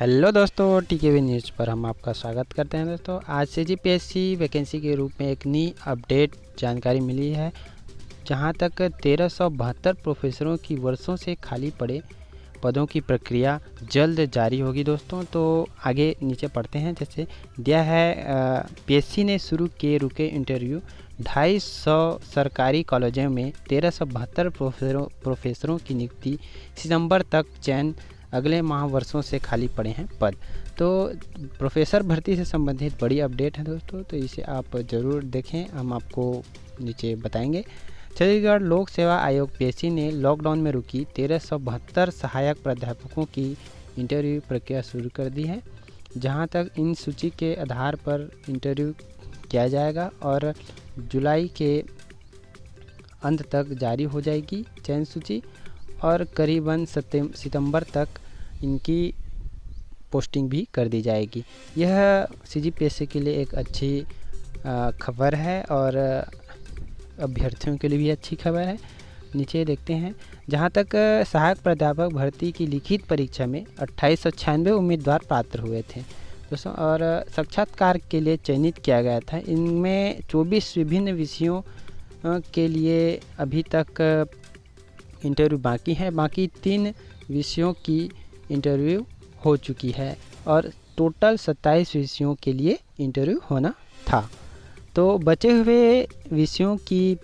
Hello दोस्तों, टीकेवी news पर हम आपका स्वागत करते हैं। दोस्तों, आज सीजीपीएससी वैकेंसी के रूप में एक नई अपडेट जानकारी मिली है, जहां तक 1372 प्रोफेसरों की वर्षों से खाली पड़े पदों की प्रक्रिया जल्द जारी होगी। दोस्तों, तो आगे नीचे पढ़ते हैं। जैसे दिया है, पीएससी ने शुरू किए रुके इंटरव्यू, 250 सरकारी कॉलेजों में 1372 प्रोफेसरों की नियुक्ति, सितंबर तक चयन, अगले माह वर्षों से खाली पड़े हैं पद। तो प्रोफेसर भर्ती से संबंधित बड़ी अपडेट है दोस्तों, तो इसे आप ज़रूर देखें, हम आपको नीचे बताएंगे। छत्तीसगढ़ लोक सेवा आयोग पीएससी ने लॉकडाउन में रुकी 1372 सहायक प्राध्यापकों की इंटरव्यू प्रक्रिया शुरू कर दी है, जहां तक इन सूची के आधार पर इंटरव्यू किया जाएगा और जुलाई के अंत तक जारी हो जाएगी चयन सूची और करीबन सितंबर तक इनकी पोस्टिंग भी कर दी जाएगी। यह सीजीपीएससी के लिए एक अच्छी खबर है और अभ्यर्थियों के लिए भी अच्छी खबर है। नीचे देखते हैं, जहां तक सहायक प्राध्यापक भर्ती की लिखित परीक्षा में 2896 उम्मीदवार पात्र हुए थे दोस्तों, और साक्षात्कार के लिए चयनित किया गया था। इनमें 24 विभिन्न विषयों के लिए अभी तक इंटरव्यू बाकी है। बाकी 3 विषयों की इंटरव्यू हो चुकी है और टोटल 27 विषयों के लिए इंटरव्यू होना था। तो बचे हुए विषयों की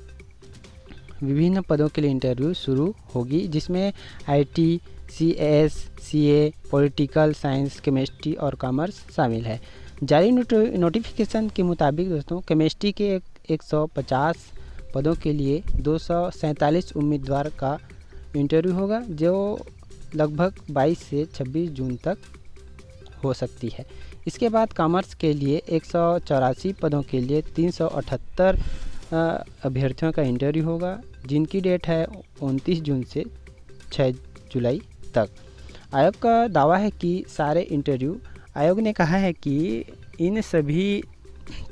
विभिन्न पदों के लिए इंटरव्यू शुरू होगी, जिसमें IT, CS, CA, political science, chemistry और कॉमर्स शामिल है। जारी नोटिफिकेशन के मुताबिक दोस्तों, केमिस्ट्री के 150 पदों के लिए 247 उम्मीदवार का इंटरव्यू होगा, जो लगभग 22 से 26 जून तक हो सकती है। इसके बाद कॉमर्स के लिए 184 पदों के लिए 378 अभ्यर्थियों का इंटरव्यू होगा, जिनकी डेट है 29 जून से 6 जुलाई तक। आयोग का दावा है कि आयोग ने कहा है कि इन सभी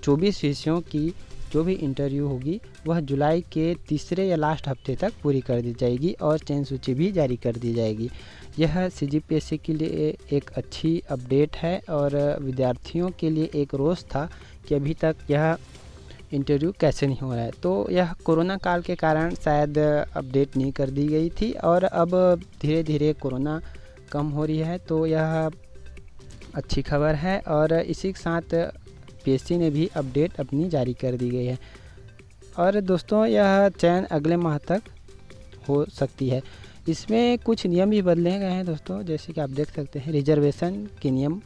24 विषयों की जो भी इंटरव्यू होगी वह जुलाई के तीसरे या लास्ट हफ्ते तक पूरी कर दी जाएगी और चयन सूची भी जारी कर दी जाएगी। यह सीजीपीएससी के लिए एक अच्छी अपडेट है और विद्यार्थियों के लिए एक रोष था कि अभी तक यह इंटरव्यू कैसे नहीं हो रहा है। तो यह कोरोना काल के कारण शायद अपडेट नहीं कर दी गई थी और अब धीरे धीरे कोरोना कम हो रही है, तो यह अच्छी खबर है। और इसी के साथ पीएससी ने भी अपडेट अपनी जारी कर दी गई है और दोस्तों यह चयन अगले माह तक हो सकती है। इसमें कुछ नियम भी बदले गए हैं दोस्तों, जैसे कि आप देख सकते हैं रिजर्वेशन के नियम।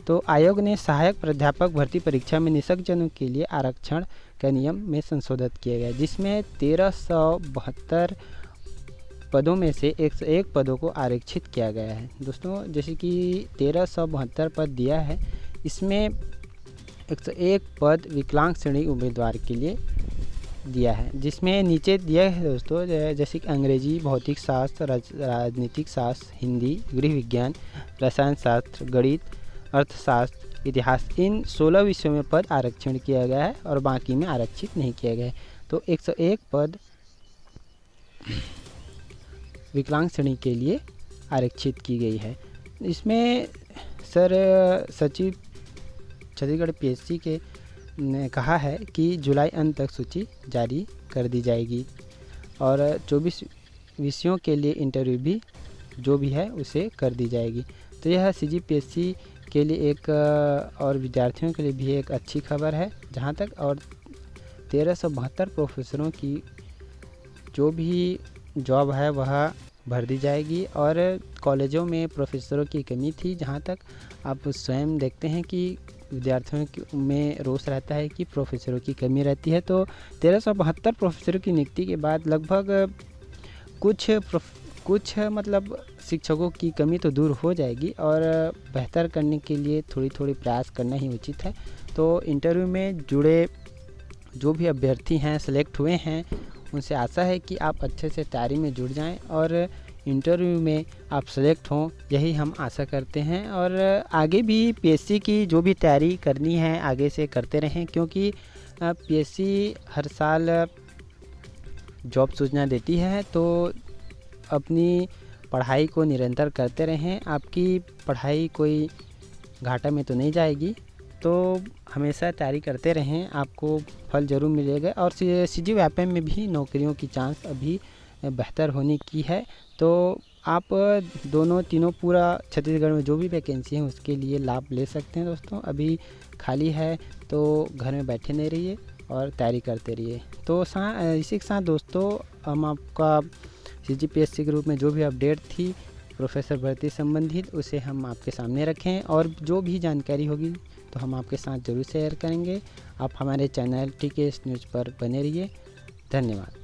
तो आयोग ने सहायक प्राध्यापक भर्ती परीक्षा में निःशक्तजनों के लिए आरक्षण का नियम में संशोधित किया गया, जिसमें 1372 पदों में से 101 पदों को आरक्षित किया गया है दोस्तों। जैसे कि 1372 पद दिया है, इसमें 101 पद विकलांग श्रेणी उम्मीदवार के लिए दिया है, जिसमें नीचे दिया है दोस्तों, जैसे कि अंग्रेजी, भौतिक शास्त्र, राजनीतिक शास्त्र, हिंदी, गृह विज्ञान, रसायन शास्त्र, गणित, अर्थशास्त्र, इतिहास, इन 16 विषयों में पद आरक्षण किया गया है और बाकी में आरक्षित नहीं किया गया है। तो 101 पद विकलांग श्रेणी के लिए आरक्षित की गई है। इसमें सचिव छत्तीसगढ़ पीएससी के ने कहा है कि जुलाई अंत तक सूची जारी कर दी जाएगी और 24 विषयों के लिए इंटरव्यू भी जो भी है उसे कर दी जाएगी। तो यह सीजीपीएससी के लिए एक और विद्यार्थियों के लिए भी एक अच्छी खबर है, जहां तक और 1372 प्रोफेसरों की जो भी जॉब है वह भर दी जाएगी। और कॉलेजों में प्रोफेसरों की कमी थी, जहां तक आप स्वयं देखते हैं कि विद्यार्थियों में रोष रहता है कि प्रोफेसरों की कमी रहती है। तो 1372 प्रोफेसरों की नियुक्ति के बाद लगभग कुछ मतलब शिक्षकों की कमी तो दूर हो जाएगी और बेहतर करने के लिए थोड़ी प्रयास करना ही उचित है। तो इंटरव्यू में जुड़े जो भी अभ्यर्थी हैं, सेलेक्ट हुए हैं, उनसे आशा है कि आप अच्छे से तैयारी में जुड़ जाएं और इंटरव्यू में आप सेलेक्ट हों, यही हम आशा करते हैं। और आगे भी पीएससी की जो भी तैयारी करनी है आगे से करते रहें, क्योंकि पीएससी हर साल जॉब सूचना देती है, तो अपनी पढ़ाई को निरंतर करते रहें। आपकी पढ़ाई कोई घाटा में तो नहीं जाएगी, तो हमेशा तैयारी करते रहें, आपको फल ज़रूर मिलेगा। और CGF में भी नौकरियों की चांस अभी बेहतर होने की है। तो आप दोनों तीनों पूरा छत्तीसगढ़ में जो भी वैकेंसी है उसके लिए लाभ ले सकते हैं दोस्तों। अभी खाली है तो घर में बैठे नहीं रहिए और तैयारी करते रहिए। तो इसी के साथ दोस्तों हम आपका CGPSC के रूप में जो भी अपडेट थी प्रोफेसर भर्ती संबंधित उसे हम आपके सामने रखें, और जो भी जानकारी होगी तो हम आपके साथ ज़रूर शेयर करेंगे। आप हमारे चैनल TKS न्यूज़ पर बने रहिए। धन्यवाद।